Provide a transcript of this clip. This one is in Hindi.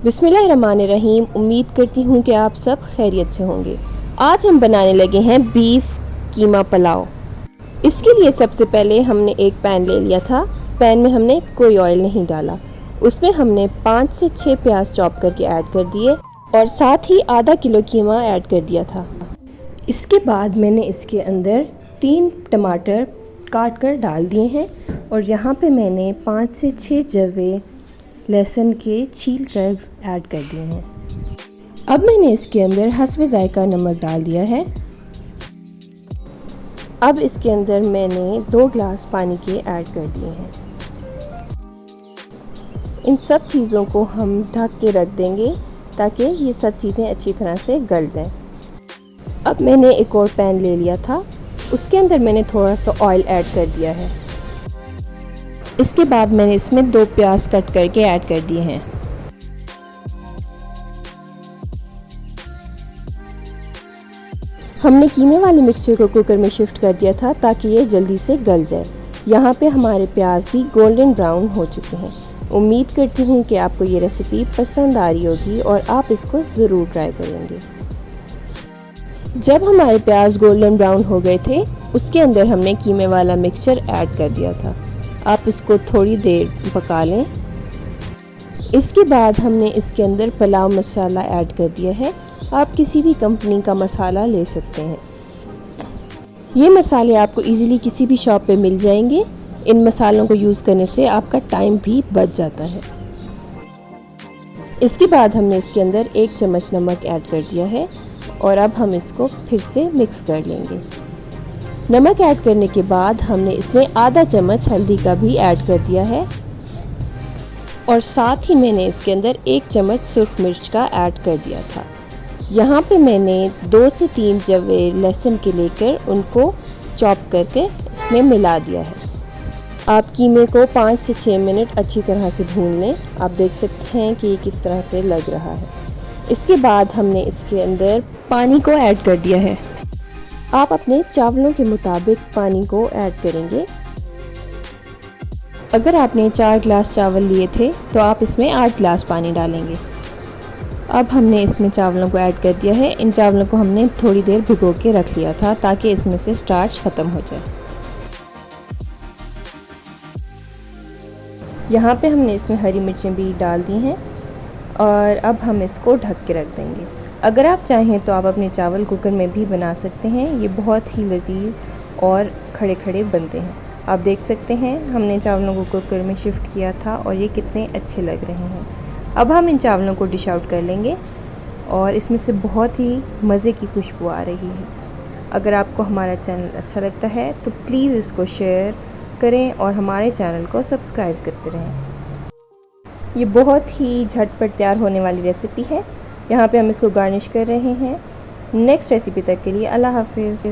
बिस्मिल्लाहिर्रहमानिर्रहीम। उम्मीद करती हूँ कि आप सब खैरियत से होंगे। आज हम बनाने लगे हैं बीफ कीमा पुलाव। इसके लिए सबसे पहले हमने एक पैन ले लिया था। पैन में हमने कोई ऑयल नहीं डाला। उसमें हमने 5 से 6 प्याज चॉप करके ऐड कर दिए और साथ ही आधा किलो कीमा ऐड कर दिया था। इसके बाद मैंने इसके अंदर 3 टमाटर काट कर डाल दिए हैं और यहाँ पे मैंने 5 से 6 जवे लहसुन के छील कर ऐड कर दिए हैं। अब मैंने इसके अंदर हस्बे ज़ायका नमक डाल दिया है। अब इसके अंदर मैंने 2 ग्लास पानी के ऐड कर दिए हैं। इन सब चीज़ों को हम ढक के रख देंगे ताकि ये सब चीज़ें अच्छी तरह से गल जाएं। अब मैंने एक और पैन ले लिया था, उसके अंदर मैंने थोड़ा सा ऑयल ऐड कर दिया है। इसके बाद मैंने इसमें 2 प्याज कट करके ऐड कर दिए हैं। हमने कीमे वाले मिक्सचर को कुकर में शिफ्ट कर दिया था ताकि ये जल्दी से गल जाए। यहाँ पे हमारे प्याज भी गोल्डन ब्राउन हो चुके हैं। उम्मीद करती हूँ कि आपको ये रेसिपी पसंद आ रही होगी और आप इसको ज़रूर ट्राई करेंगे। जब हमारे प्याज गोल्डन ब्राउन हो गए थे, उसके अंदर हमने कीमे वाला मिक्सचर ऐड कर दिया था। आप इसको थोड़ी देर पका लें। इसके बाद हमने इसके अंदर पुलाव मसाला ऐड कर दिया है। आप किसी भी कंपनी का मसाला ले सकते हैं। ये मसाले आपको इजीली किसी भी शॉप पे मिल जाएंगे। इन मसालों को यूज़ करने से आपका टाइम भी बच जाता है। इसके बाद हमने इसके अंदर 1 चम्मच नमक ऐड कर दिया है और अब हम इसको फिर से मिक्स कर लेंगे। नमक ऐड करने के बाद हमने इसमें आधा चम्मच हल्दी का भी ऐड कर दिया है और साथ ही मैंने इसके अंदर 1 चम्मच सुर्ख मिर्च का ऐड कर दिया था। यहाँ पे मैंने 2 से 3 जवे लहसुन के लेकर उनको चॉप करके इसमें मिला दिया है। आप कीमे को 5 से 6 मिनट अच्छी तरह से भून लें। आप देख सकते हैं कि ये किस तरह से लग रहा है। इसके बाद हमने इसके अंदर पानी को ऐड कर दिया है। आप अपने चावलों के मुताबिक पानी को ऐड करेंगे। अगर आपने 4 ग्लास चावल लिए थे तो आप इसमें 8 ग्लास पानी डालेंगे। अब हमने इसमें चावलों को ऐड कर दिया है। इन चावलों को हमने थोड़ी देर भिगो के रख लिया था ताकि इसमें से स्टार्च ख़त्म हो जाए। यहाँ पे हमने इसमें हरी मिर्चें भी डाल दी हैं और अब हम इसको ढक के रख देंगे। अगर आप चाहें तो आप अपने चावल कुकर में भी बना सकते हैं। ये बहुत ही लजीज और खड़े खड़े बनते हैं। आप देख सकते हैं हमने चावलों को कुकर में शिफ्ट किया था और ये कितने अच्छे लग रहे हैं। अब हम इन चावलों को डिश आउट कर लेंगे और इसमें से बहुत ही मज़े की खुशबू आ रही है। अगर आपको हमारा चैनल अच्छा लगता है तो प्लीज़ इसको शेयर करें और हमारे चैनल को सब्सक्राइब करते रहें। ये बहुत ही झटपट तैयार होने वाली रेसिपी है। यहाँ पे हम इसको गार्निश कर रहे हैं। नेक्स्ट रेसिपी तक के लिए अल्लाह हाफिज़।